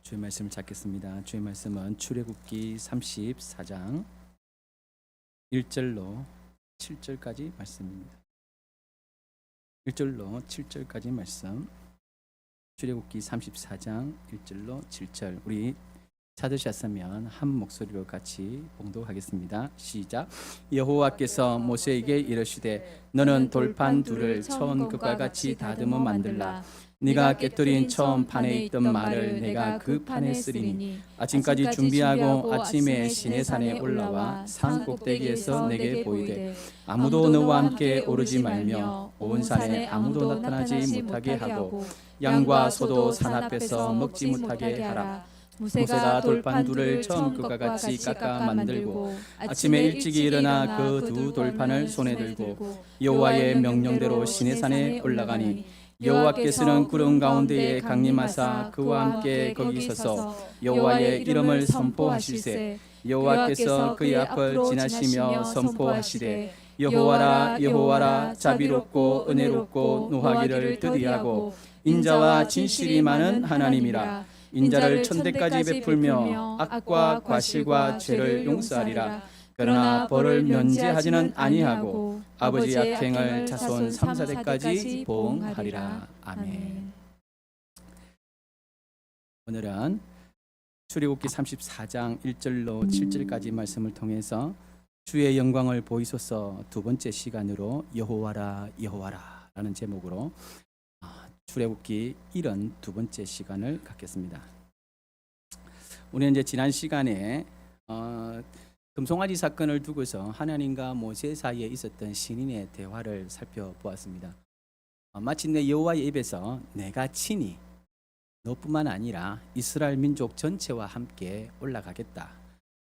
주의 말씀을 찾겠습니다. 주의 말씀은 출애굽기 34장 1절로 7절까지 말씀입니다. 1절로 7절까지 말씀. 출애굽기 34장 1절로 7절. 우리 찾으셨으면 한 목소리로 같이 봉독하겠습니다. 시작. 여호와께서 모세에게 이르시되 너는 돌판 둘을 처음 것과 같이 다듬어 만들라. 네가 깨뜨린 처음 판에 있던 말을 내가 그 판에 쓰리니 아침까지 준비하고 아침에 시내산에 올라와 산 꼭대기에서 내게 보이되 아무도 너와 함께 오르지 말며 온 산에 아무도 나타나지 못하게 하고 양과 소도 산 앞에서 먹지 못하게 하라. 모세가 돌판 둘을 처음 것과 같이 깎아 만들고 아침에 일찍이 일어나 그 두 돌판을 손에 들고 여호와의 명령대로 시내산에 올라가니 여호와께서는 구름 가운데에 강림하사 그와 함께 거기 서서 여호와의 이름을 선포하실세. 여호와께서 그의 앞을 지나시며 선포하시되 여호와라 여호와라 자비롭고 은혜롭고 노하기를 더디하고 인자와 진실이 많은 하나님이라. 인자를 천대까지 베풀며 악과 과실과 죄를 용서하리라. 그러나 벌을 면제하지는 아니하고 아버지 악행을 자손 3, 4대까지 보응하리라. 아멘. 오늘은 출애굽기 34장 1절로 7절까지 말씀을 통해서 주의 영광을 보이소서 두 번째 시간으로 여호와라 여호와라 라는 제목으로 출애굽기 1은 두 번째 시간을 갖겠습니다. 우리는 이제 지난 시간에 금송아지 사건을 두고서 하나님과 모세 사이에 있었던 신인의 대화를 살펴보았습니다. 마침내 여호와의 입에서 내가 친히 너뿐만 아니라 이스라엘 민족 전체와 함께 올라가겠다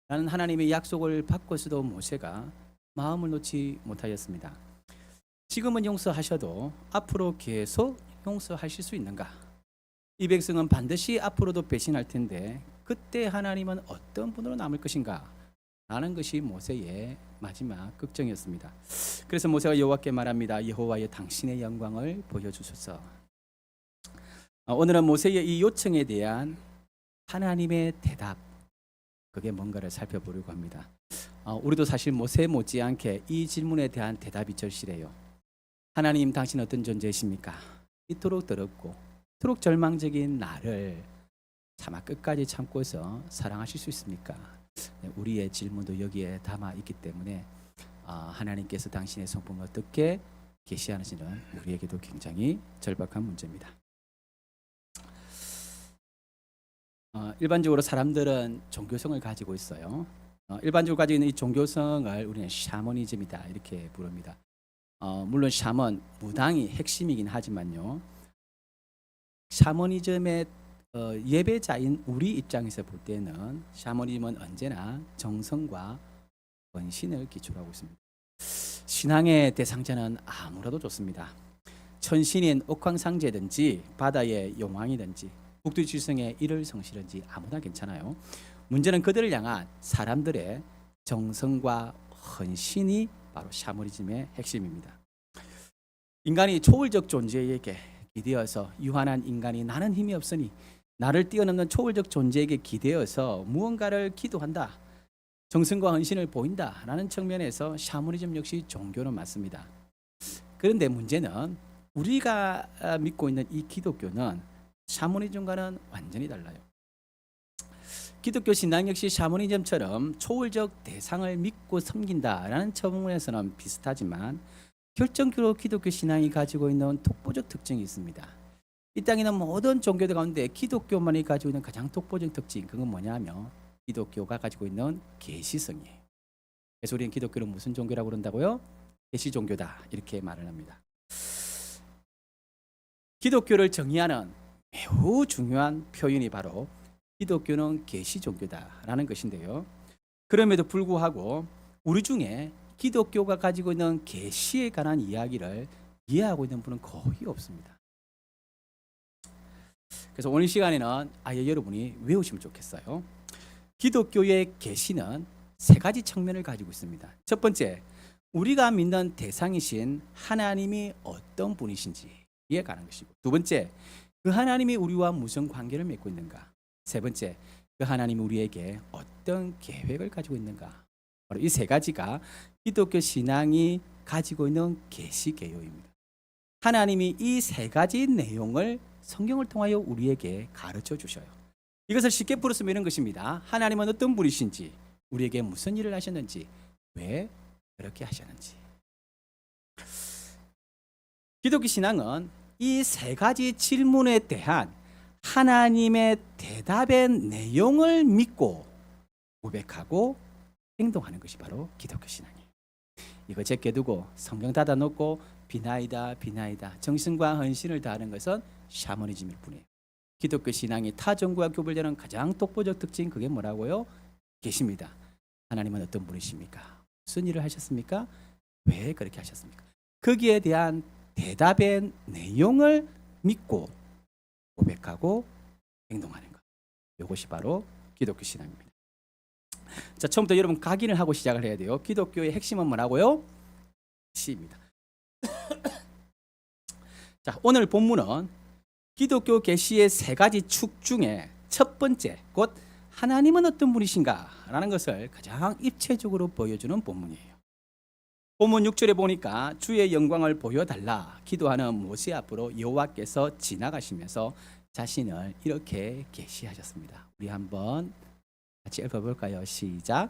라는 하나님의 약속을 받고서도 모세가 마음을 놓지 못하였습니다. 지금은 용서하셔도 앞으로 계속 용서하실 수 있는가? 이 백성은 반드시 앞으로도 배신할 텐데 그때 하나님은 어떤 분으로 남을 것인가? 라는 것이 모세의 마지막 걱정이었습니다. 그래서 모세가 여호와께 말합니다. 여호와여 당신의 영광을 보여주소서. 오늘은 모세의 이 요청에 대한 하나님의 대답, 그게 뭔가를 살펴보려고 합니다. 우리도 사실 모세 못지않게 이 질문에 대한 대답이 절실해요. 하나님, 당신 어떤 존재이십니까? 이토록 더럽고 이토록 절망적인 나를 차마 끝까지 참고서 사랑하실 수 있습니까? 우리의 질문도 여기에 담아 있기 때문에 하나님께서 당신의 성품을 어떻게 계시하는지는 우리에게도 굉장히 절박한 문제입니다. 일반적으로 사람들은 종교성을 가지고 있어요. 일반적으로 가지고 있는 이 종교성을 우리는 샤머니즘이다 이렇게 부릅니다. 물론 샤먼, 무당이 핵심이긴 하지만요. 샤머니즘의 예배자인 우리 입장에서 볼 때는 샤머니즘은 언제나 정성과 헌신을 기초로 하고 있습니다. 신앙의 대상자는 아무라도 좋습니다. 천신인 옥황상제든지 바다의 용왕이든지 북두칠성의 일을 성실든지 아무나 괜찮아요. 문제는 그들을 향한 사람들의 정성과 헌신이 바로 샤머니즘의 핵심입니다. 인간이 초월적 존재에게 기대어서 유한한 인간이 나는 힘이 없으니 나를 뛰어넘는 초월적 존재에게 기대어서 무언가를 기도한다. 정성과 헌신을 보인다라는 측면에서 샤머니즘 역시 종교는 맞습니다. 그런데 문제는 우리가 믿고 있는 이 기독교는 샤머니즘과는 완전히 달라요. 기독교 신앙 역시 샤머니즘처럼 초월적 대상을 믿고 섬긴다라는 측면에서는 비슷하지만 결정적으로 기독교 신앙이 가지고 있는 독보적 특징이 있습니다. 이 땅에 있는 모든 종교들 가운데 기독교만이 가지고 있는 가장 독보적 특징, 그건 뭐냐면 기독교가 가지고 있는 계시성이에요. 그래서 우리는 기독교를 무슨 종교라고 그런다고요? 계시 종교다 이렇게 말을 합니다. 기독교를 정의하는 매우 중요한 표현이 바로 기독교는 계시 종교다라는 것인데요. 그럼에도 불구하고 우리 중에 기독교가 가지고 있는 계시에 관한 이야기를 이해하고 있는 분은 거의 없습니다. 그래서 오늘 시간에는 아예 여러분이 외우시면 좋겠어요. 기독교의 계시는 세 가지 측면을 가지고 있습니다. 첫 번째, 우리가 믿는 대상이신 하나님이 어떤 분이신지에 관한 것이고, 두 번째, 그 하나님이 우리와 무슨 관계를 맺고 있는가. 세 번째, 그 하나님이 우리에게 어떤 계획을 가지고 있는가. 바로 이 세 가지가 기독교 신앙이 가지고 있는 계시개요입니다. 하나님이 이 세 가지 내용을 성경을 통하여 우리에게 가르쳐 주셔요. 이것을 쉽게 풀었으면 이런 것입니다. 하나님은 어떤 분이신지, 우리에게 무슨 일을 하셨는지, 왜 그렇게 하셨는지. 기독교 신앙은 이 세 가지 질문에 대한 하나님의 대답의 내용을 믿고 고백하고 행동하는 것이 바로 기독교 신앙이에요. 이거 제껴두고 성경 닫아놓고 비나이다 정신과 헌신을 다하는 것은 샤머니즘일 뿐이에요. 기독교 신앙이 타 종교와 구별되는 가장 독보적 특징, 그게 뭐라고요? 계십니다. 하나님은 어떤 분이십니까? 무슨 일을 하셨습니까? 왜 그렇게 하셨습니까? 거기에 대한 대답의 내용을 믿고 고백하고 행동하는 것. 이것이 바로 기독교 신앙입니다. 자, 처음부터 여러분 각인을 하고 시작을 해야 돼요. 기독교의 핵심은 뭐라고요? 계시입니다. 자, 오늘 본문은 기독교 계시의 세 가지 축 중에 첫 번째, 곧 하나님은 어떤 분이신가라는 것을 가장 입체적으로 보여주는 본문이에요. 본문 6절에 보니까 주의 영광을 보여달라 기도하는 모세 앞으로 여호와께서 지나가시면서 자신을 이렇게 계시하셨습니다. 우리 한번 같이 읽어볼까요? 시작.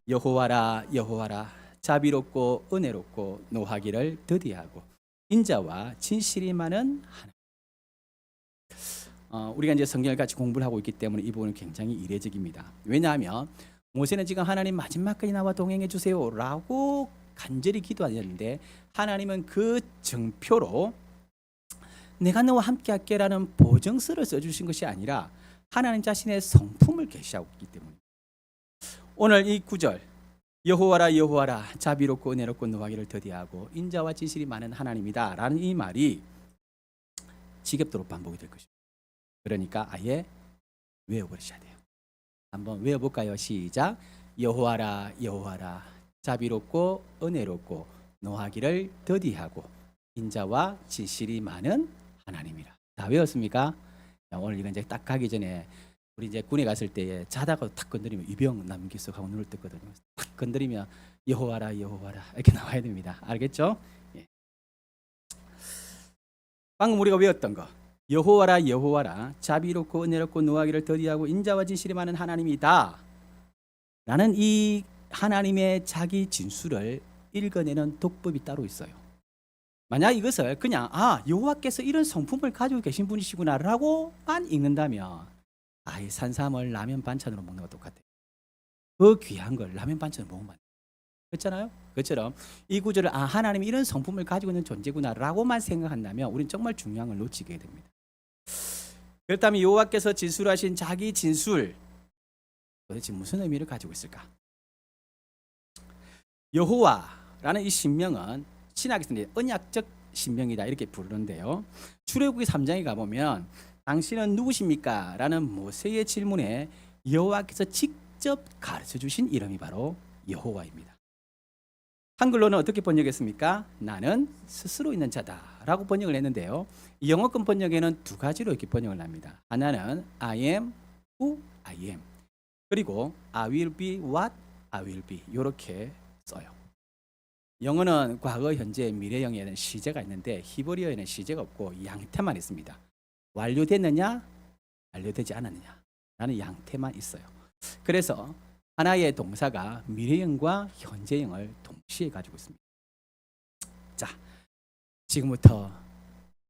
여호와라 여호와라 자비롭고 은혜롭고 노하기를 더디하고 인자와 진실이 많은 하나님. 우리가 이제 성경을 같이 공부를 하고 있기 때문에 이 부분은 굉장히 이례적입니다. 왜냐하면 모세는 지금 하나님 마지막까지 나와 동행해 주세요라고 간절히 기도하였는데 하나님은 그 증표로 내가 너와 함께 할게라는 보증서를 써주신 것이 아니라 하나님 자신의 성품을 계시하고 있기 때문입니다. 오늘 이 구절 여호와라 여호와라 자비롭고 은혜롭고 노하기를 더디하고 인자와 진실이 많은 하나님이다 라는 이 말이 지겹도록 반복이 될 것입니다. 그러니까 아예 외워버리셔야 돼요. 한번 외워볼까요? 시작. 여호와라 여호와라 자비롭고 은혜롭고 노하기를 더디하고 인자와 진실이 많은 하나님이라. 다 외웠습니까? 자, 오늘 이건 이제 딱 가기 전에 우리 이제 군에 갔을 때 자다가 탁 건드리면 이병 남기석 하고 눈을 떴거든요. 탁 건드리면 여호와라 여호와라 이렇게 나와야 됩니다. 알겠죠? 예. 방금 우리가 외웠던 거 여호와라 여호와라 자비롭고 은혜롭고 노하기를 더디하고 인자와 진실이 많은 하나님이다 라는 이 하나님의 자기 진술을 읽어내는 독법이 따로 있어요. 만약 이것을 그냥 여호와께서 이런 성품을 가지고 계신 분이시구나라고만 읽는다면 이 산삼을 라면 반찬으로 먹는 것 똑같아요. 그 귀한 걸 라면 반찬으로 먹으면 안 돼요. 그렇잖아요? 그것처럼 이 구절을 하나님이 이런 성품을 가지고 있는 존재구나라고만 생각한다면 우리는 정말 중요한 걸 놓치게 됩니다. 그렇다면 여호와께서 진술하신 자기 진술 도대체 무슨 의미를 가지고 있을까? 여호와라는 이 신명은 신학에서는 언약적 신명이다 이렇게 부르는데요. 출애굽기 3장에 가보면 당신은 누구십니까? 라는 모세의 질문에 여호와께서 직접 가르쳐 주신 이름이 바로 여호와입니다. 한글로는 어떻게 번역했습니까? 나는 스스로 있는 자다라고 번역을 했는데요. 영어권 번역에는 두 가지로 이렇게 번역을 합니다. 하나는 I am who I am 그리고 I will be what I will be 이렇게 써요. 영어는 과거, 현재, 미래형에는 시제가 있는데 히브리어에는 시제가 없고 양태만 있습니다. 완료됐느냐, 완료되지 않았느냐 라는 양태만 있어요. 그래서 하나의 동사가 미래형과 현재형을 동시에 가지고 있습니다. 자, 지금부터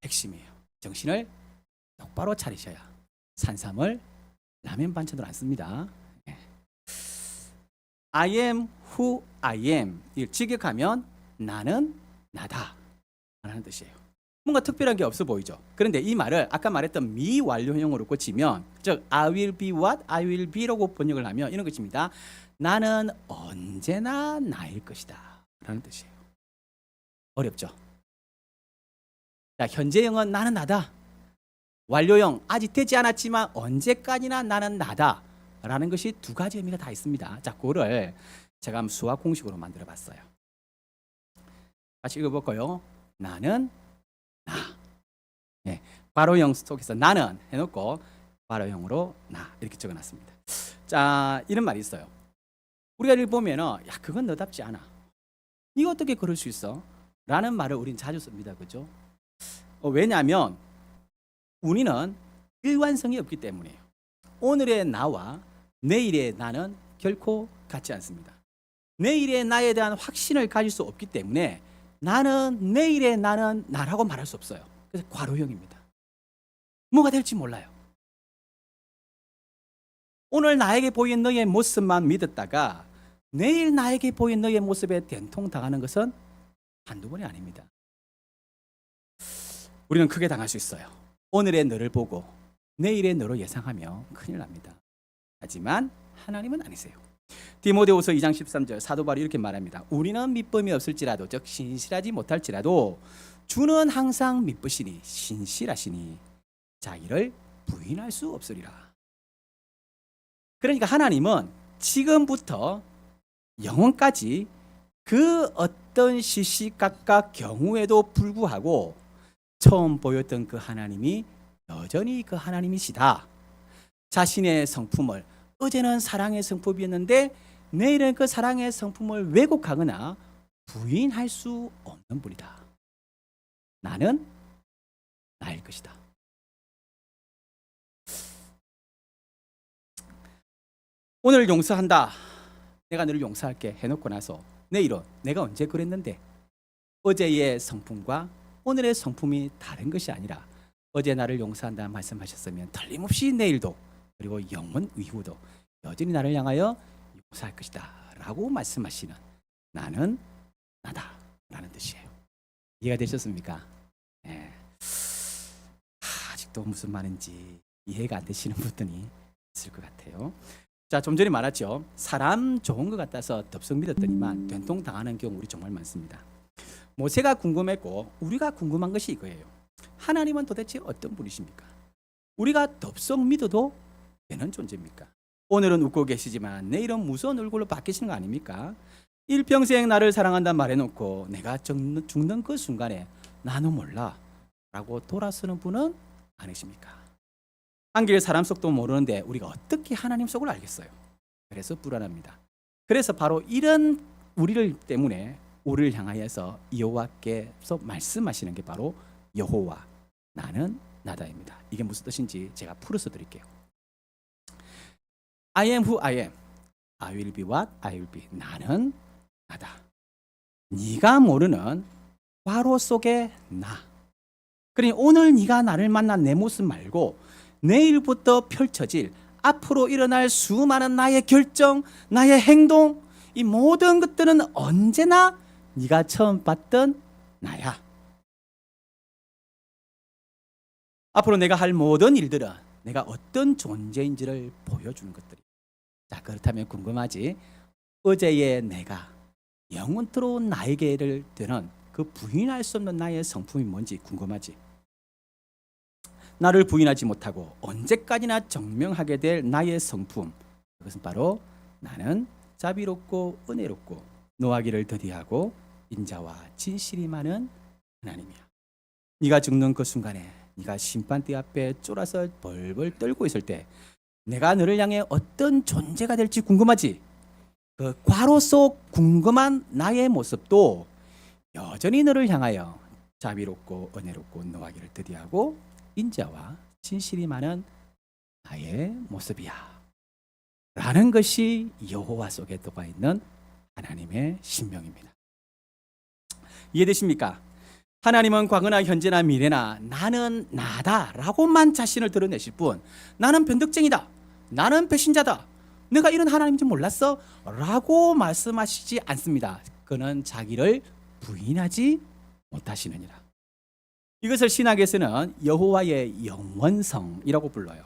핵심이에요. 정신을 똑바로 차리셔야 산삼을 라면 반찬으로 안 씁니다. I am who I am 이걸 직역하면 나는 나다 라는 뜻이에요. 뭔가 특별한 게 없어 보이죠. 그런데 이 말을 아까 말했던 미완료형으로 고치면 즉 I will be what I will be라고 번역을 하면 이런 것입니다. 나는 언제나 나일 것이다 라는 뜻이에요. 어렵죠? 자, 현재형은 나는 나다. 완료형 아직 되지 않았지만 언제까지나 나는 나다 라는 것이 두 가지 의미가 다 있습니다. 자, 그거를 제가 한번 수학 공식으로 만들어 봤어요. 같이 읽어볼까요? 나는 나. 네, 괄호형 속에서 나는 해놓고 괄호형으로 나 이렇게 적어놨습니다. 자, 이런 말이 있어요. 우리가 이를 보면은 야, 그건 너답지 않아. 네가 어떻게 그럴 수 있어? 라는 말을 우리는 자주 씁니다. 그죠? 왜냐하면 우리는 일관성이 없기 때문이에요. 오늘의 나와 내일의 나는 결코 같지 않습니다. 내일의 나에 대한 확신을 가질 수 없기 때문에 나는 내일의 나는 나라고 말할 수 없어요. 그래서 괄호형입니다. 뭐가 될지 몰라요. 오늘 나에게 보인 너의 모습만 믿었다가 내일 나에게 보인 너의 모습에 된통당하는 것은 한두 번이 아닙니다. 우리는 크게 당할 수 있어요. 오늘의 너를 보고 내일의 너로 예상하며 큰일 납니다. 하지만 하나님은 아니세요. 디모데후서 2장 13절 사도 바울이 이렇게 말합니다. 우리는 믿음이 없을지라도 즉 신실하지 못할지라도 주는 항상 믿으시니 신실하시니 자기를 부인할 수 없으리라. 그러니까 하나님은 지금부터 영원까지 그 어떤 시시각각 경우에도 불구하고 처음 보였던 그 하나님이 여전히 그 하나님이시다. 자신의 성품을 어제는 사랑의 성품이었는데 내일은 그 사랑의 성품을 왜곡하거나 부인할 수 없는 분이다. 나는 나일 것이다. 오늘 용서한다. 내가 너를 용서할게 해놓고 나서 내일은 내가 언제 그랬는데 어제의 성품과 오늘의 성품이 다른 것이 아니라 어제 나를 용서한다 말씀하셨으면 틀림없이 내일도 그리고 영원 이후도 여전히 나를 향하여 용서할 것이다 라고 말씀하시는 나는 나다 라는 뜻이에요. 이해가 되셨습니까? 네. 아직도 무슨 말인지 이해가 안 되시는 분들이 있을 것 같아요. 자, 좀 전에 말했죠. 사람 좋은 것 같아서 덥석 믿었더니만 된통당하는 경우 우리 정말 많습니다. 모세가 궁금했고 우리가 궁금한 것이 이거예요. 하나님은 도대체 어떤 분이십니까? 우리가 덥석 믿어도 되는 존재입니까? 오늘은 웃고 계시지만 내일은 무서운 얼굴로 바뀌시는 거 아닙니까? 일평생 나를 사랑한다 말해놓고 내가 죽는 그 순간에 나는 몰라 라고 돌아서는 분은 아니십니까? 한길 사람 속도 모르는데 우리가 어떻게 하나님 속을 알겠어요? 그래서 불안합니다. 그래서 바로 이런 우리를 때문에 우리를 향하여서 여호와께서 말씀하시는 게 바로 여호와 나는 나다입니다. 이게 무슨 뜻인지 제가 풀어서 드릴게요. I am who I am. I will be what I will be. 나는 나다. 네가 모르는 괄호 속의 나. 그러니 오늘 네가 나를 만난 내 모습 말고 내일부터 펼쳐질 앞으로 일어날 수많은 나의 결정, 나의 행동, 이 모든 것들은 언제나 네가 처음 봤던 나야. 앞으로 내가 할 모든 일들은 내가 어떤 존재인지를 보여주는 것들이. 자, 그렇다면 궁금하지? 어제의 내가 영원토록 나에게를 되는 그 부인할 수 없는 나의 성품이 뭔지 궁금하지? 나를 부인하지 못하고 언제까지나 증명하게 될 나의 성품, 그것은 바로 나는 자비롭고 은혜롭고 노하기를 더디하고 인자와 진실이 많은 하나님이야. 네가 죽는 그 순간에 네가 심판대 앞에 쫄아서 벌벌 떨고 있을 때 내가 너를 향해 어떤 존재가 될지 궁금하지? 그 괄호 속 궁금한 나의 모습도 여전히 너를 향하여 자비롭고 은혜롭고 노하기를 더디하고 인자와 진실이 많은 나의 모습이야 라는 것이 여호와 속에 들어가 있는 하나님의 신명입니다. 이해되십니까? 하나님은 과거나 현재나 미래나 나는 나다 라고만 자신을 드러내실 뿐 나는 변덕쟁이다, 나는 배신자다, 내가 이런 하나님인지 몰랐어 라고 말씀하시지 않습니다. 그는 자기를 부인하지 못하시느니라. 이것을 신학에서는 여호와의 영원성이라고 불러요.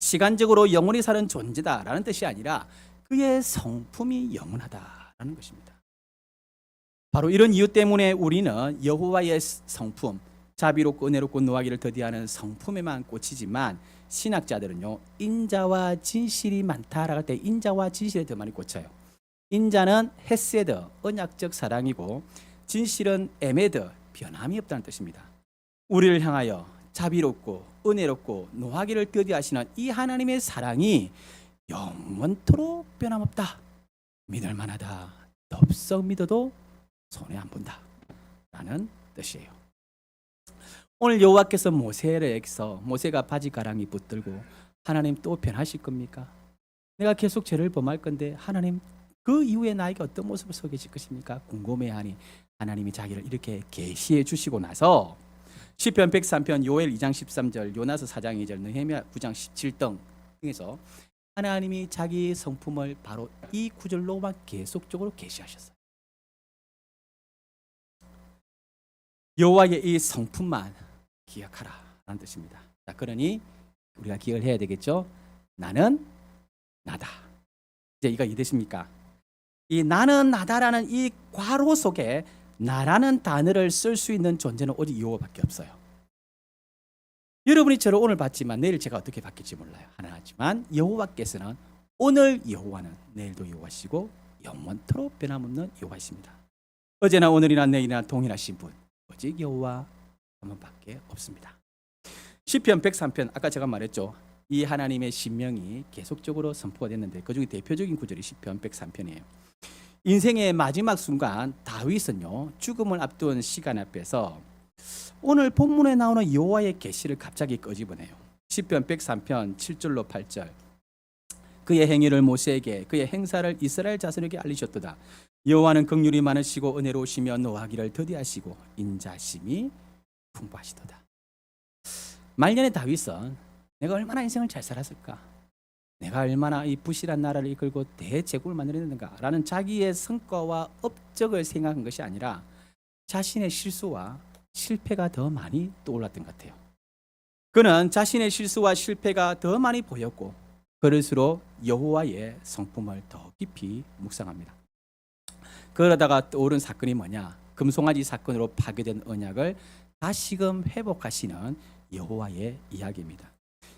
시간적으로 영원히 사는 존재다라는 뜻이 아니라 그의 성품이 영원하다라는 것입니다. 바로 이런 이유 때문에 우리는 여호와의 성품, 자비롭고 은혜롭고 노하기를 더디하는 성품에만 꽂히지만 신학자들은요, 인자와 진실이 많다라고 할 때 인자와 진실에 더 많이 꽂혀요. 인자는 헤세드, 언약적 사랑이고 진실은 에메드, 변함이 없다는 뜻입니다. 우리를 향하여 자비롭고 은혜롭고 노하기를 더디하시는 이 하나님의 사랑이 영원토록 변함없다. 믿을 만하다. 덥석 믿어도 손해 안 본다. 라는 뜻이에요. 오늘 여호와께서 모세에게서 모세가 바지가랑이 붙들고 하나님 또 변하실 겁니까? 내가 계속 죄를 범할 건데 하나님 그 이후에 나에게 어떤 모습을 서 계실 것입니까? 궁금해하니 하나님이 자기를 이렇게 계시해 주시고 나서 시편 103편 요엘 2장 13절 요나서 4장 2절 느헤미야 9장 17등 등에서 하나님이 자기 성품을 바로 이 구절로만 계속적으로 계시하셨어요. 여호와의 이 성품만 기억하라 라는 뜻입니다. 자, 그러니 우리가 기억을 해야 되겠죠. 나는 나다. 이제 이거 이해되십니까? 이 나는 나다라는 이 괄호 속에 나라는 단어를 쓸 수 있는 존재는 오직 여호와밖에 없어요. 여러분이 저를 오늘 봤지만 내일 제가 어떻게 바뀔지 몰라요. 하나지만 여호와께서는 오늘 여호와는 내일도 여호와시고 영원토록 변함없는 여호와이십니다. 어제나 오늘이나 내일이나 동일하신 분 오직 여호와 한 분밖에 없습니다. 시편 103편 아까 제가 말했죠. 이 하나님의 신명이 계속적으로 선포가 됐는데 그중에 대표적인 구절이 시편 103편이에요. 인생의 마지막 순간 다윗은요 죽음을 앞둔 시간 앞에서 오늘 본문에 나오는 여호와의 계시를 갑자기 끄집어내요. 시편 103편 7절로 8절 그의 행위를 모세에게 그의 행사를 이스라엘 자손에게 알리셨도다. 여호와는 긍휼이 많으시고 은혜로우시며 노하기를 더디하시고 인자심이 풍부하시도다. 말년에 다윗은 내가 얼마나 인생을 잘 살았을까? 내가 얼마나 이 부실한 나라를 이끌고 대제국을 만들었는가? 라는 자기의 성과와 업적을 생각한 것이 아니라 자신의 실수와 실패가 더 많이 떠올랐던 것 같아요. 그는 자신의 실수와 실패가 더 많이 보였고 그럴수록 여호와의 성품을 더 깊이 묵상합니다. 그러다가 떠오른 사건이 뭐냐? 금송아지 사건으로 파괴된 언약을 다시금 회복하시는 여호와의 이야기입니다.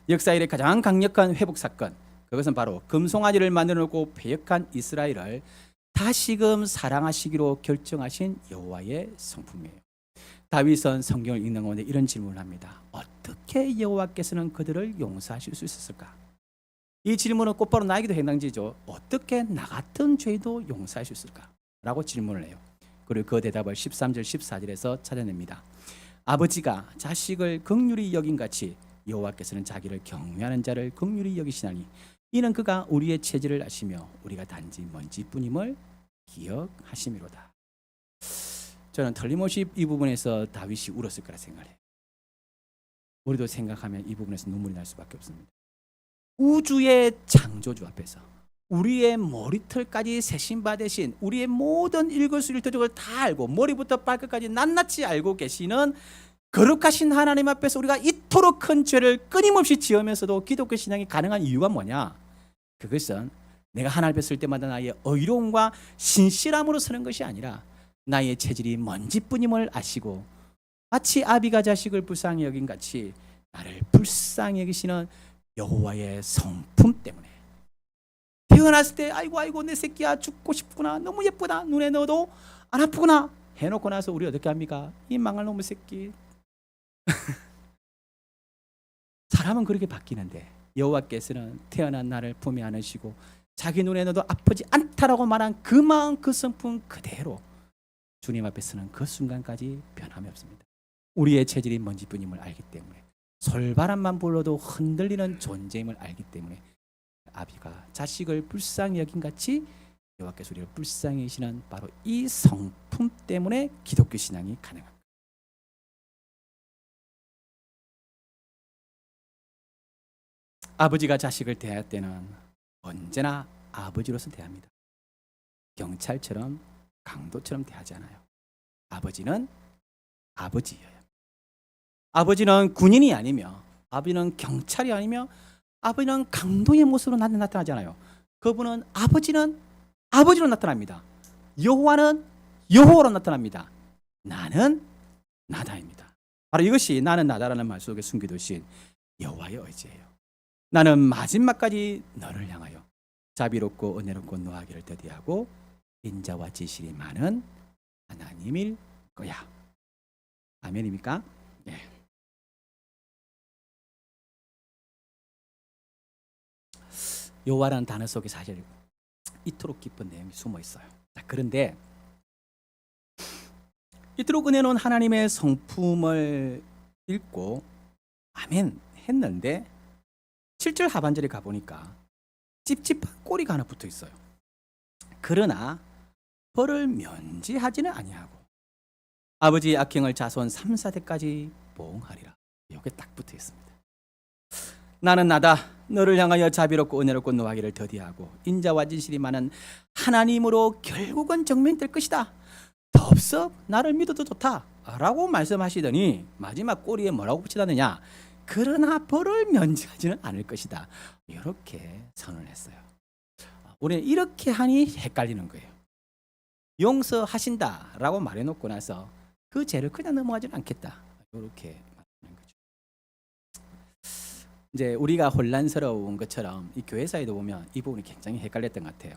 역사 이래 가장 강력한 회복 사건, 그것은 바로 금송아지를 만들어 놓고 패역한 이스라엘을 다시금 사랑하시기로 결정하신 여호와의 성품이에요. 다윗은 성경을 읽는 가운데 이런 질문을 합니다. 어떻게 여호와께서는 그들을 용서하실 수 있었을까? 이 질문은 곧바로 나에게도 해당되죠. 어떻게 나 같은 죄도 용서할 수 있을까? 라고 질문을 해요. 그리고 그 대답을 13절 14절에서 찾아냅니다. 아버지가 자식을 긍휼히 여긴 같이 여호와께서는 자기를 경외하는 자를 긍휼히 여기시나니 이는 그가 우리의 체질을 아시며 우리가 단지 먼지뿐임을 기억하심이로다. 저는 틀림없이 이 부분에서 다윗이 울었을 거라 생각해요. 우리도 생각하면 이 부분에서 눈물이 날 수밖에 없습니다. 우주의 창조주 앞에서 우리의 머리털까지 세신받으신 우리의 모든 일거수일투족을 다 알고 머리부터 발끝까지 낱낱이 알고 계시는 거룩하신 하나님 앞에서 우리가 이토록 큰 죄를 끊임없이 지으면서도 기독교 신앙이 가능한 이유가 뭐냐? 그것은 내가 하나님 앞에 설 때마다 나의 의로움과 신실함으로 서는 것이 아니라 나의 체질이 먼지뿐임을 아시고 마치 아비가 자식을 불쌍히 여긴 같이 나를 불쌍히 여기시는 여호와의 성품 때문에 태어났을 때 아이고 내 새끼야 죽고 싶구나 너무 예쁘다 눈에 넣어도 안 아프구나 해놓고 나서 우리 어떻게 합니까? 이 망할 놈의 새끼. 사람은 그렇게 바뀌는데 여호와께서는 태어난 나를 품에 안으시고 자기 눈에 넣어도 아프지 않다라고 말한 그 마음 그 성품 그대로 주님 앞에 서는 그 순간까지 변함이 없습니다. 우리의 체질이 먼지뿐임을 알기 때문에 솔바람만 불러도 흔들리는 존재임을 알기 때문에 아비가 자식을 불쌍히 여긴 같이 여호와께서 우리를 불쌍히 여기시는 바로 이 성품 때문에 기독교 신앙이 가능합니다. 아버지가 자식을 대할 때는 언제나 아버지로서 대합니다. 경찰처럼 강도처럼 대하지 않아요. 아버지는 아버지예요. 아버지는 군인이 아니며 아버지는 경찰이 아니며 아버지는 강도의 모습으로 나타나잖아요. 그분은 아버지는 아버지로 나타납니다. 여호와는 여호와로 나타납니다. 나는 나다입니다. 바로 이것이 나는 나다라는 말 속에 숨겨두신 여호와의 의지예요. 나는 마지막까지 너를 향하여 자비롭고 은혜롭고 노하기를 더디하고 인자와 지실이 많은 하나님일 거야. 아멘입니까? 네. 여호와라는 단어 속에 사실 이토록 깊은 내용이 숨어 있어요. 자, 그런데 이토록 은혜 놓은 하나님의 성품을 읽고 아멘 했는데 7절 하반절에 가보니까 찝찝한 꼬리가 하나 붙어 있어요. 그러나 벌을 면제하지는 아니하고 아버지의 악행을 자손 3, 4대까지 보응하리라. 이게 딱 붙어 있습니다. 나는 나다. 너를 향하여 자비롭고 은혜롭고 노하기를 더디하고 인자와 진실이 많은 하나님으로 결국은 정명될 것이다. 덥석 나를 믿어도 좋다 라고 말씀하시더니 마지막 꼬리에 뭐라고 붙이다느냐, 그러나 벌을 면제하지는 않을 것이다. 이렇게 선언을 했어요. 우리는 이렇게 하니 헷갈리는 거예요. 용서하신다 라고 말해놓고 나서 그 죄를 그냥 넘어가지는 않겠다, 이렇게 말하는 거죠. 이제 우리가 혼란스러운 것처럼 이 교회사에도 보면 이 부분이 굉장히 헷갈렸던 것 같아요.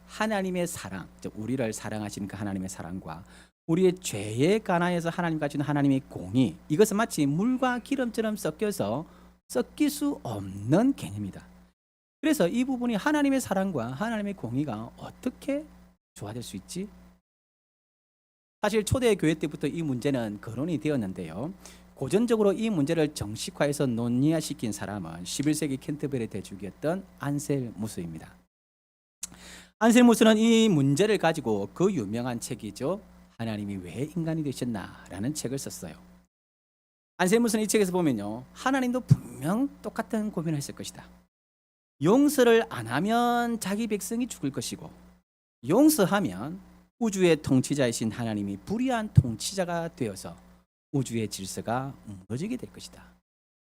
하나님의 사랑, 즉 우리를 사랑하시는 그 하나님의 사랑과 우리의 죄에 관하여서 하나님과 주는 하나님의 공의, 이것은 마치 물과 기름처럼 섞여서 섞일 수 없는 개념이다. 그래서 이 부분이 하나님의 사랑과 하나님의 공의가 어떻게 조화될 수 있지? 사실 초대 교회 때부터 이 문제는 거론이 되었는데요. 고전적으로 이 문제를 정식화해서 논의화시킨 사람은 11세기 캔터베리 대주교였던 안셀무스입니다. 안셀무스는 이 문제를 가지고 그 유명한 책이죠. 하나님이 왜 인간이 되셨나라는 책을 썼어요. 안셀무스는 이 책에서 보면요, 하나님도 분명 똑같은 고민을 했을 것이다. 용서를 안 하면 자기 백성이 죽을 것이고, 용서하면 우주의 통치자이신 하나님이 불의한 통치자가 되어서 우주의 질서가 무너지게 될 것이다.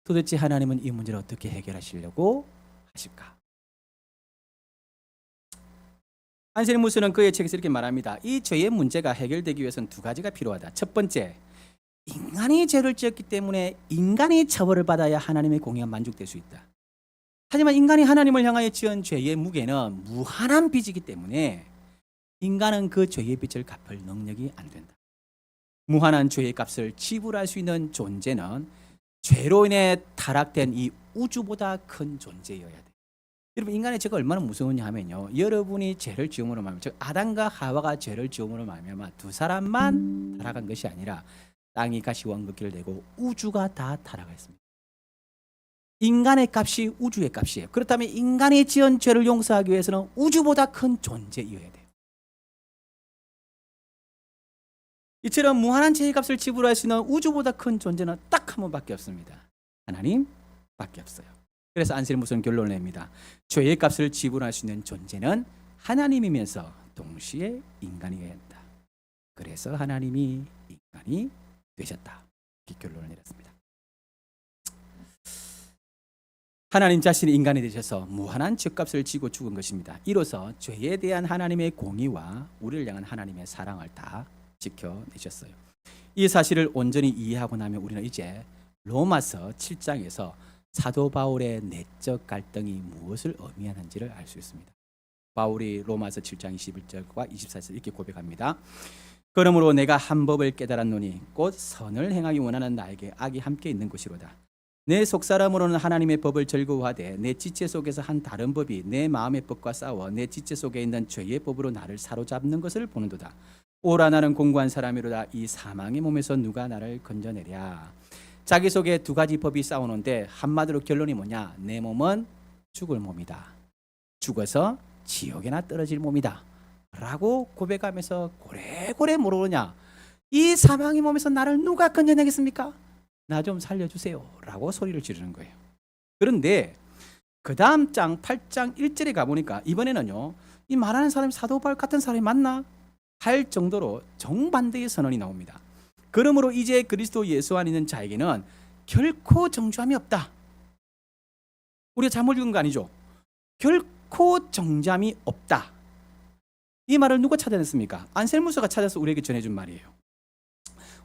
도대체 하나님은 이 문제를 어떻게 해결하시려고 하실까? 안셀무스는 그의 책에서 이렇게 말합니다. 이 죄의 문제가 해결되기 위해서는 두 가지가 필요하다. 첫 번째, 인간이 죄를 지었기 때문에 인간이 처벌을 받아야 하나님의 공의가 만족될 수 있다. 하지만 인간이 하나님을 향하여 지은 죄의 무게는 무한한 빚이기 때문에 인간은 그 죄의 빚을 갚을 능력이 안 된다. 무한한 죄의 값을 지불할 수 있는 존재는 죄로 인해 타락된 이 우주보다 큰 존재여야 돼. 여러분, 인간의 죄가 얼마나 무서우냐 하면요, 여러분이 죄를 지음으로 말미암아, 즉 아담과 하와가 죄를 지음으로 말미암아 두 사람만 타락한 것이 아니라 땅이 가시왕국기를 내고 우주가 다 타락했습니다. 인간의 값이 우주의 값이에요. 그렇다면 인간이 지은 죄를 용서하기 위해서는 우주보다 큰 존재여야 돼요. 이처럼 무한한 죄의 값을 지불할 수 있는 우주보다 큰 존재는 딱 한 번밖에 없습니다. 하나님밖에 없어요. 그래서 안셀무스는 결론을 냅니다. 죄의 값을 지불할 수 있는 존재는 하나님이면서 동시에 인간이어야 한다. 그래서 하나님이 인간이 되셨다. 이렇게 결론을 내렸습니다. 하나님 자신이 인간이 되셔서 무한한 죄값을 지고 죽은 것입니다. 이로써 죄에 대한 하나님의 공의와 우리를 향한 하나님의 사랑을 다 지켜내셨어요. 이 사실을 온전히 이해하고 나면 우리는 이제 로마서 7장에서 사도 바울의 내적 갈등이 무엇을 의미하는지를 알 수 있습니다. 바울이 로마서 7장 21절과 24절 이렇게 고백합니다. 그러므로 내가 한 법을 깨달았노니 곧 선을 행하기 원하는 나에게 악이 함께 있는 것이로다. 내 속사람으로는 하나님의 법을 즐거워하되 내 지체 속에서 한 다른 법이 내 마음의 법과 싸워 내 지체 속에 있는 죄의 법으로 나를 사로잡는 것을 보는도다. 오라 나는 공고한 사람이로다. 이 사망의 몸에서 누가 나를 건져내랴. 자기 속에 두 가지 법이 싸우는데 한마디로 결론이 뭐냐? 내 몸은 죽을 몸이다. 죽어서 지옥에나 떨어질 몸이다. 라고 고백하면서 고래고래 물어보냐? 이 사망의 몸에서 나를 누가 건져내겠습니까? 나 좀 살려주세요. 라고 소리를 지르는 거예요. 그런데 그 다음 장 8장 1절에 가보니까 이번에는요, 이 말하는 사람이 사도 바울 같은 사람이 맞나? 할 정도로 정반대의 선언이 나옵니다. 그러므로 이제 그리스도 예수 안에 있는 자에게는 결코 정죄함이 없다. 우리가 잘못 읽은 거 아니죠? 결코 정죄함이 없다. 이 말을 누가 찾아냈습니까? 안셀무스가 찾아서 우리에게 전해준 말이에요.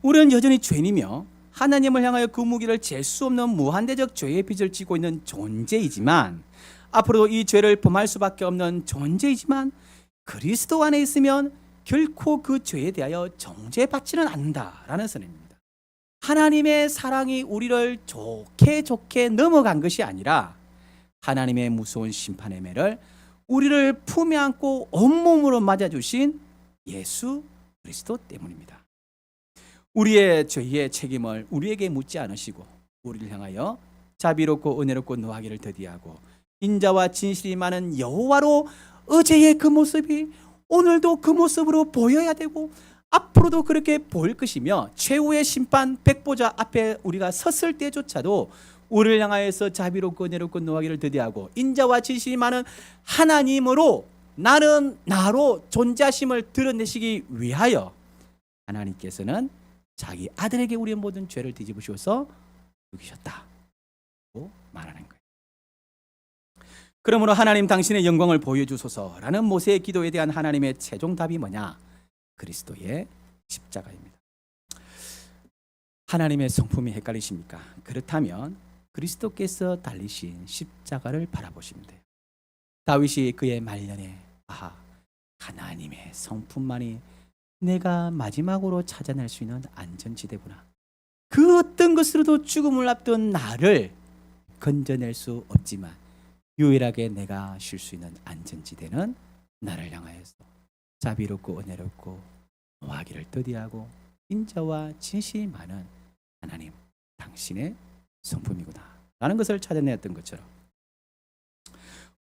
우리는 여전히 죄인이며 하나님을 향하여 그 무기를 잴 수 없는 무한대적 죄의 빚을 지고 있는 존재이지만, 앞으로도 이 죄를 범할 수밖에 없는 존재이지만, 그리스도 안에 있으면 결코 그 죄에 대하여 정죄받지는 않는다라는 선언입니다. 하나님의 사랑이 우리를 좋게 넘어간 것이 아니라 하나님의 무서운 심판의 매를 우리를 품에 안고 온몸으로 맞아주신 예수 그리스도 때문입니다. 우리의 죄의 책임을 우리에게 묻지 않으시고 우리를 향하여 자비롭고 은혜롭고 노하기를 더디하고 인자와 진실이 많은 여호와로 어제의 그 모습이 오늘도 그 모습으로 보여야 되고 앞으로도 그렇게 보일 것이며 최후의 심판 백보자 앞에 우리가 섰을 때조차도 우리를 향하여서 자비롭고 은혜롭고 노하기를 더디하고 인자와 진실이 많은 하나님으로 나는 나로 존재하심을 드러내시기 위하여 하나님께서는 자기 아들에게 우리의 모든 죄를 뒤집으셔서 죽이셨다고 말하는 거예요. 그러므로 하나님 당신의 영광을 보여주소서라는 모세의 기도에 대한 하나님의 최종 답이 뭐냐? 그리스도의 십자가입니다. 하나님의 성품이 헷갈리십니까? 그렇다면 그리스도께서 달리신 십자가를 바라보시면 돼요. 다윗이 그의 말년에 하나님의 성품만이 내가 마지막으로 찾아낼 수 있는 안전지대구나. 그 어떤 것으로도 죽음을 앞둔 나를 건져낼 수 없지만 유일하게 내가 쉴 수 있는 안전지대는 나를 향하여서 자비롭고 은혜롭고 노하기를 더디하고 인자와 진실이 많은 하나님 당신의 성품이구나 라는 것을 찾아내었던 것처럼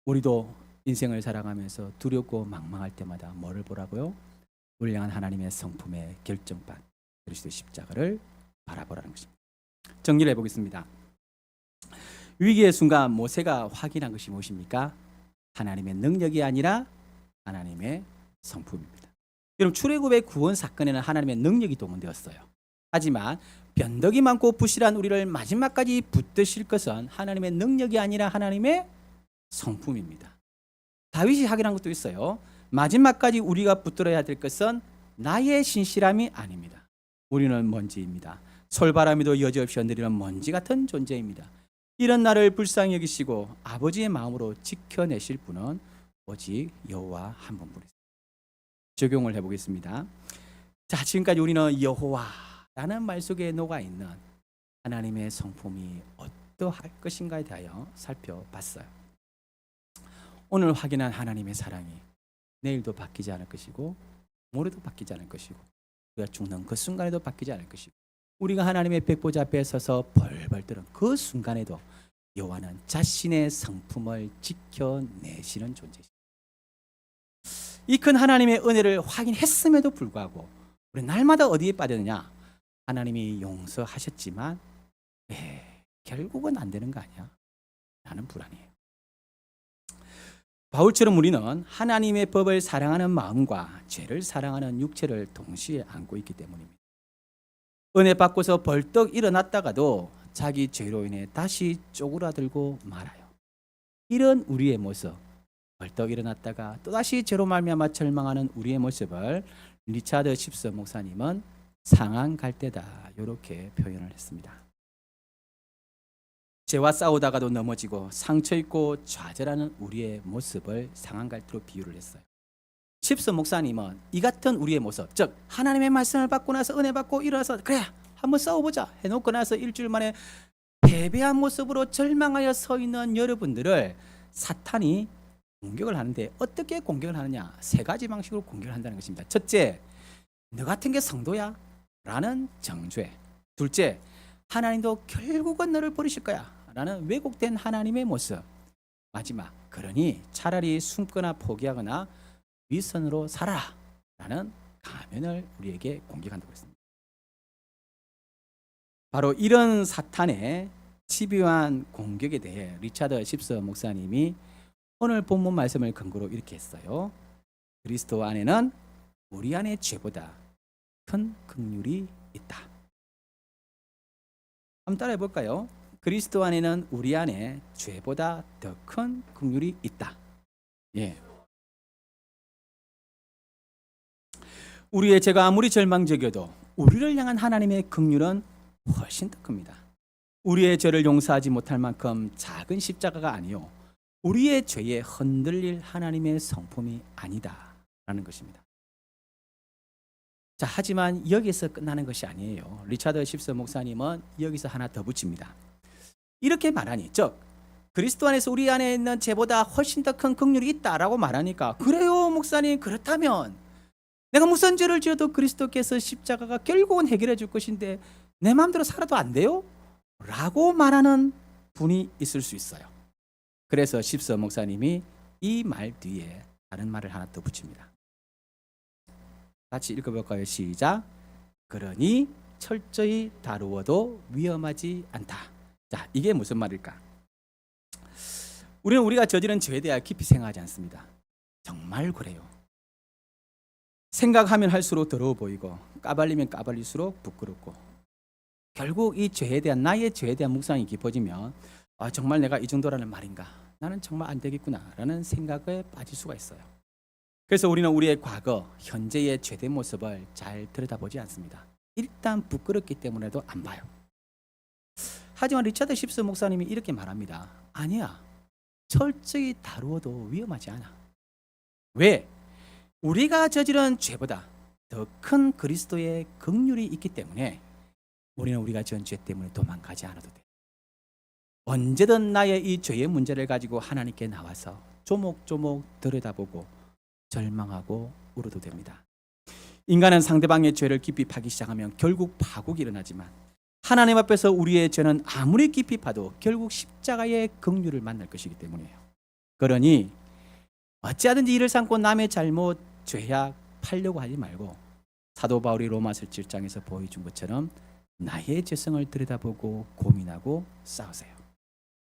우리도 인생을 살아가면서 두렵고 망망할 때마다 뭐를 보라고요? 우리 향한 하나님의 성품의 결정판 그리스도의 십자가를 바라보라는 것입니다. 정리를 해보겠습니다. 위기의 순간 모세가 확인한 것이 무엇입니까? 하나님의 능력이 아니라 하나님의 성품입니다. 여러분 출애굽의 구원 사건에는 하나님의 능력이 동원되었어요. 하지만 변덕이 많고 부실한 우리를 마지막까지 붙드실 것은 하나님의 능력이 아니라 하나님의 성품입니다. 다윗이 확인한 것도 있어요. 마지막까지 우리가 붙들어야 될 것은 나의 신실함이 아닙니다. 우리는 먼지입니다. 솔바람에도 여지없이 흔들리는 먼지 같은 존재입니다. 이런 나를 불쌍히 여기시고 아버지의 마음으로 지켜내실 분은 오직 여호와 한 분뿐이세요. 적용을 해보겠습니다. 자, 지금까지 우리는 여호와라는 말 속에 녹아있는 하나님의 성품이 어떠할 것인가에 대하여 살펴봤어요. 오늘 확인한 하나님의 사랑이 내일도 바뀌지 않을 것이고 모레도 바뀌지 않을 것이고 우리가 죽는 그 순간에도 바뀌지 않을 것이고 우리가 하나님의 백보자 앞에 서서 벌벌 떠는 그 순간에도 여호와는 자신의 성품을 지켜내시는 존재이십니다. 이 큰 하나님의 은혜를 확인했음에도 불구하고 우리 날마다 어디에 빠졌느냐? 하나님이 용서하셨지만 결국은 안 되는 거 아니야? 라는 불안이에요. 바울처럼 우리는 하나님의 법을 사랑하는 마음과 죄를 사랑하는 육체를 동시에 안고 있기 때문입니다. 은혜 받고서 벌떡 일어났다가도 자기 죄로 인해 다시 쪼그라들고 말아요. 이런 우리의 모습, 벌떡 일어났다가 또다시 죄로 말미암아 절망하는 우리의 모습을 리차드 십서 목사님은 상한 갈대다 이렇게 표현을 했습니다. 죄와 싸우다가도 넘어지고 상처 입고 좌절하는 우리의 모습을 상한 갈대로 비유를 했어요. 십서 목사님은 이 같은 우리의 모습, 즉 하나님의 말씀을 받고 나서 은혜 받고 일어나서 그래 한번 싸워보자 해놓고 나서 일주일 만에 패배한 모습으로 절망하여 서 있는 여러분들을 사탄이 공격을 하는데 어떻게 공격을 하느냐? 세 가지 방식으로 공격을 한다는 것입니다. 첫째, 너 같은 게 성도야? 라는 정죄. 둘째, 하나님도 결국은 너를 버리실 거야 라는 왜곡된 하나님의 모습. 마지막, 그러니 차라리 숨거나 포기하거나 위선으로 살아라 라는 가면을 우리에게 공격한다고 했습니다. 바로 이런 사탄의 집요한 공격에 대해 리차드 십서 목사님이 오늘 본문 말씀을 근거로 이렇게 했어요. 그리스도 안에는 우리 안의 죄보다 큰 긍휼이 있다. 한번 따라해 볼까요? 그리스도 안에는 우리 안에 죄보다 더 큰 긍휼이 있다. 예. 우리의 죄가 아무리 절망적이어도 우리를 향한 하나님의 긍휼은 훨씬 더 큽니다. 우리의 죄를 용서하지 못할 만큼 작은 십자가가 아니요 우리의 죄에 흔들릴 하나님의 성품이 아니다라는 것입니다. 자, 하지만 여기서 끝나는 것이 아니에요. 리차드 십서 목사님은 여기서 하나 더 붙입니다. 이렇게 말하니, 즉 그리스도 안에서 우리 안에 있는 죄보다 훨씬 더 큰 긍휼이 있다라고 말하니까, 그래요 목사님, 그렇다면 내가 무슨 죄를 지어도 그리스도께서 십자가가 결국은 해결해 줄 것인데 내 마음대로 살아도 안 돼요? 라고 말하는 분이 있을 수 있어요. 그래서 십서 목사님이 이 말 뒤에 다른 말을 하나 더 붙입니다. 같이 읽어볼까요? 시작. 그러니 철저히 다루어도 위험하지 않다. 자, 이게 무슨 말일까? 우리는 우리가 저지른 죄에 대해 깊이 생각하지 않습니다. 정말 그래요. 생각하면 할수록 더러워 보이고 까발리면 까발릴수록 부끄럽고, 결국 이 죄에 대한, 나의 죄에 대한 묵상이 깊어지면 정말 내가 이 정도라는 말인가, 나는 정말 안 되겠구나 라는 생각에 빠질 수가 있어요. 그래서 우리는 우리의 과거, 현재의 죄된 모습을 잘 들여다보지 않습니다. 일단 부끄럽기 때문에도 안 봐요. 하지만 리차드 십스 목사님이 이렇게 말합니다. 아니야, 철저히 다루어도 위험하지 않아. 왜? 우리가 저지른 죄보다 더 큰 그리스도의 긍휼이 있기 때문에 우리는 우리가 지은 죄 때문에 도망가지 않아도 돼. 언제든 나의 이 죄의 문제를 가지고 하나님께 나와서 조목조목 들여다보고 절망하고 울어도 됩니다. 인간은 상대방의 죄를 깊이 파기 시작하면 결국 파국이 일어나지만, 하나님 앞에서 우리의 죄는 아무리 깊이 파도 결국 십자가의 긍휼을 만날 것이기 때문이에요. 그러니 어찌하든지 이를 삼고 남의 잘못, 죄악 팔려고 하지 말고, 사도 바울이 로마서 7장에서 보여준 것처럼 나의 죄성을 들여다보고 고민하고 싸우세요.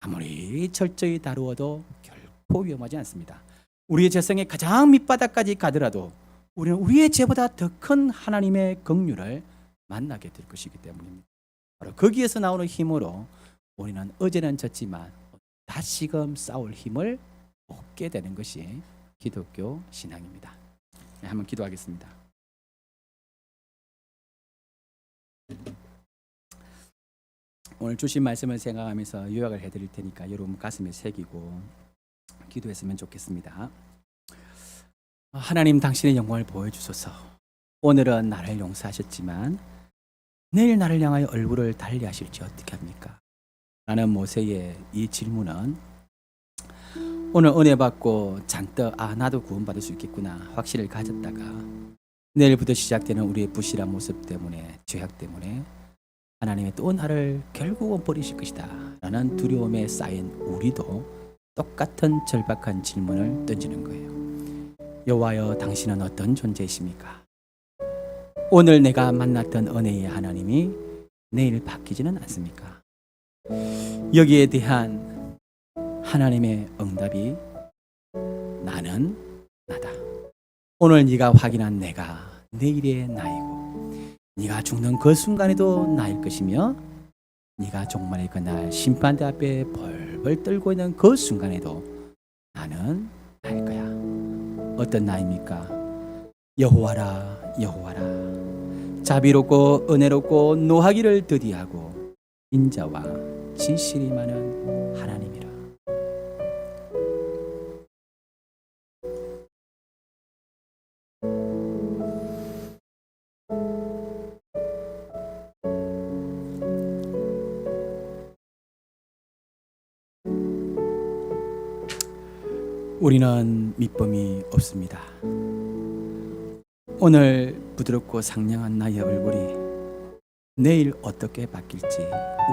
아무리 철저히 다루어도 결코 위험하지 않습니다. 우리의 죄성의 가장 밑바닥까지 가더라도 우리는 우리의 죄보다 더 큰 하나님의 긍휼을 만나게 될 것이기 때문입니다. 바로 거기에서 나오는 힘으로 우리는 어제는 졌지만 다시금 싸울 힘을 얻게 되는 것이 기독교 신앙입니다. 네, 한번 기도하겠습니다. 오늘 주신 말씀을 생각하면서 요약을 해드릴 테니까 여러분 가슴에 새기고 기도했으면 좋겠습니다. 하나님, 당신의 영광을 보여주소서. 오늘은 나를 용서하셨지만 내일 나를 향하여 얼굴을 달리하실지 어떻게 합니까? 라는 모세의 이 질문은 오늘 은혜 받고 잔뜩 나도 구원받을 수 있겠구나 확신을 가졌다가 내일부터 시작되는 우리의 부실한 모습 때문에, 죄악 때문에 하나님의 또 나를 결국은 버리실 것이다 라는 두려움에 쌓인 우리도 똑같은 절박한 질문을 던지는 거예요. 여호와여, 당신은 어떤 존재이십니까? 오늘 내가 만났던 은혜의 하나님이 내일 바뀌지는 않습니까? 여기에 대한 하나님의 응답이 나는 나다. 오늘 네가 확인한 내가 내일의 나이고, 네가 죽는 그 순간에도 나일 것이며, 네가 종말의 그날 심판대 앞에 벌벌 떨고 있는 그 순간에도 나는 나일 거야. 어떤 나입니까? 여호와라, 여호와라, 자비롭고 은혜롭고 노하기를 더디하고 인자와 진실이 많은 하나님이라. 우리는 밑범이 없습니다. 오늘 부드럽고 상냥한 나의 얼굴이 내일 어떻게 바뀔지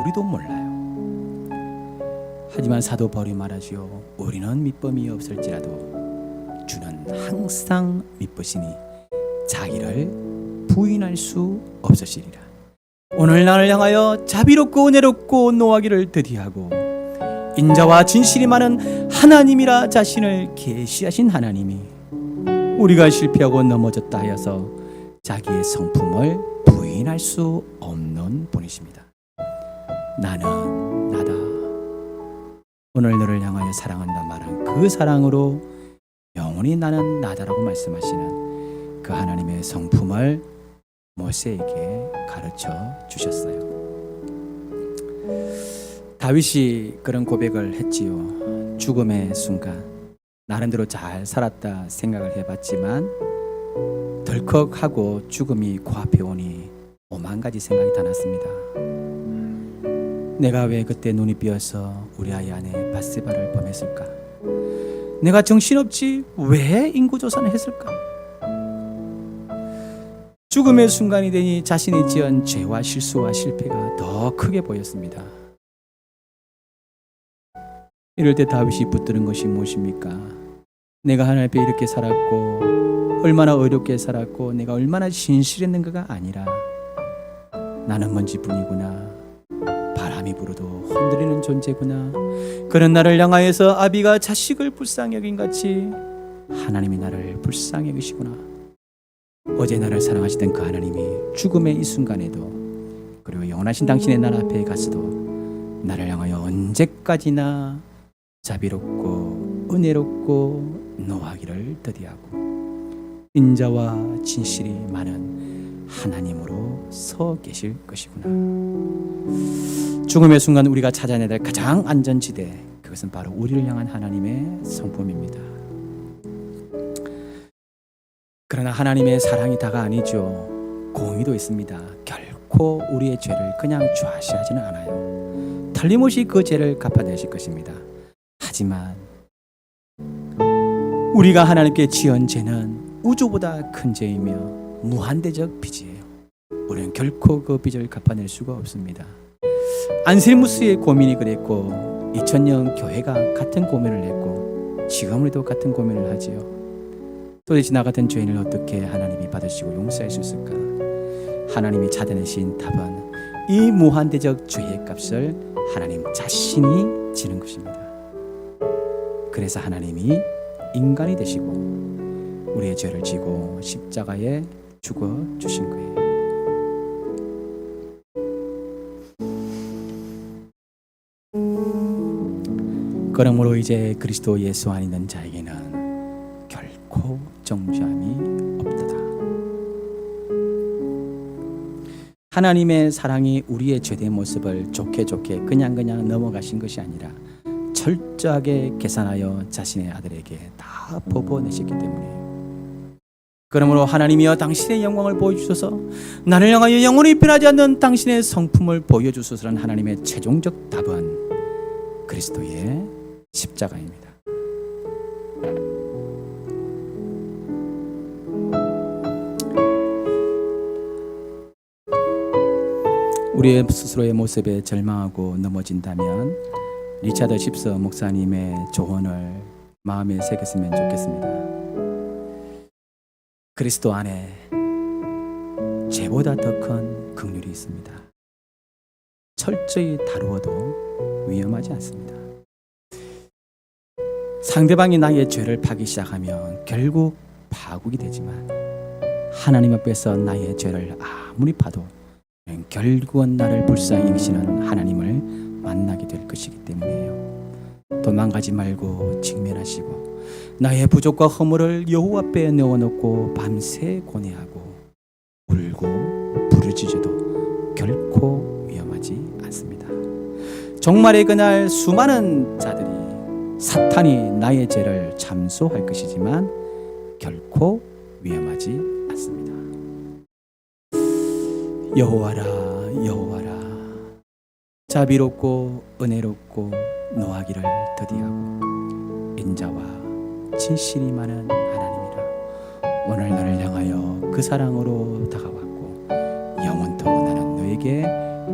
우리도 몰라요. 하지만 사도 바울이 말하지요. 우리는 밑범이 없을지라도 주는 항상 미쁘시니 자기를 부인할 수 없으시리라. 오늘 나를 향하여 자비롭고 은혜롭고 노하기를 더디하고 인자와 진실이 많은 하나님이라 자신을 계시하신 하나님이 우리가 실패하고 넘어졌다 하여서 자기의 성품을 부인할 수 없는 분이십니다. 나는 나다. 오늘 너를 향하여 사랑한다 말한 그 사랑으로 영원히 나는 나다라고 말씀하시는 그 하나님의 성품을 모세에게 가르쳐 주셨어요. 다윗이 그런 고백을 했지요. 죽음의 순간 나름대로 잘 살았다 생각을 해봤지만 덜컥하고 죽음이 코앞에 오니 오만 가지 생각이 다 났습니다. 내가 왜 그때 눈이 삐어서 우리 아이 아내 밧세바를 범했을까? 내가 정신없이 왜 인구조사를 했을까? 죽음의 순간이 되니 자신이 지은 죄와 실수와 실패가 더 크게 보였습니다. 이럴 때 다윗이 붙드는 것이 무엇입니까? 내가 하나님 앞에 이렇게 살았고 얼마나 어렵게 살았고 내가 얼마나 신실했는가가 아니라 나는 먼지뿐이구나, 바람이 불어도 흔들리는 존재구나, 그런 나를 향하여서 아비가 자식을 불쌍히 여긴 같이 하나님이 나를 불쌍히 여기시구나. 어제 나를 사랑하시던 그 하나님이 죽음의 이 순간에도 그리고 영원하신 당신의 날 앞에 갔어도 나를 향하여 언제까지나 자비롭고 은혜롭고 노하기를 더디하고 인자와 진실이 많은 하나님으로 서 계실 것이구나. 죽음의 순간 우리가 찾아내야 될 가장 안전지대, 그것은 바로 우리를 향한 하나님의 성품입니다. 그러나 하나님의 사랑이 다가 아니죠. 공의도 있습니다. 결코 우리의 죄를 그냥 좌시하지는 않아요. 틀림없이 그 죄를 갚아내실 것입니다. 하지만 우리가 하나님께 지은 죄는 우주보다 큰 죄이며 무한대적 빚이에요. 우리는 결코 그 빚을 갚아낼 수가 없습니다. 안셀무스의 고민이 그랬고 2000년 교회가 같은 고민을 했고 지금 우리도 같은 고민을 하지요. 도대체 나 같은 죄인을 어떻게 하나님이 받으시고 용서할 수 있을까? 하나님이 찾아내신 답은 이 무한대적 죄의 값을 하나님 자신이 지는 것입니다. 그래서 하나님이 인간이 되시고 우리의 죄를 지고 십자가에 죽어 주신 거예요. 그러므로 이제 그리스도 예수 안에 있는 자에게는 결코 정죄함이 없도다. 하나님의 사랑이 우리의 죄된 모습을 좋게 그냥 넘어가신 것이 아니라 철저하게 계산하여 자신의 아들에게 다 뽑아내셨기 때문이에요. 그러므로 하나님이여 당신의 영광을 보여주소서, 나를 향하여 영원히 변하지 않는 당신의 성품을 보여주소서라는 하나님의 최종적 답은 그리스도의 십자가입니다. 우리의 스스로의 모습에 절망하고 넘어진다면 리차드 십서 목사님의 조언을 마음에 새겼으면 좋겠습니다. 그리스도 안에 죄보다 더 큰 긍휼이 있습니다. 철저히 다루어도 위험하지 않습니다. 상대방이 나의 죄를 파기 시작하면 결국 파국이 되지만 하나님 앞에서 나의 죄를 아무리 파도 결국은 나를 불쌍히 여기시는 하나님을 만나게 될 것이기 때문이에요. 도망가지 말고 직면하시고 나의 부족과 허물을 여호와 앞에 내어놓고 밤새 고뇌하고 울고 부르짖어도 결코 위험하지 않습니다. 종말의 그날 수많은 자들이 사탄이 나의 죄를 참소할 것이지만 결코 위험하지 않습니다. 여호와라 여호와라, 자비롭고 은혜롭고 노하기를 더디하고 인자와 진실이 많은 하나님이라. 오늘 너를 향하여 그 사랑으로 다가왔고 영원토록 나는 너에게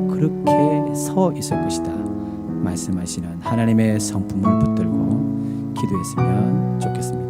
그렇게 서 있을 것이다 말씀하시는 하나님의 성품을 붙들고 기도했으면 좋겠습니다.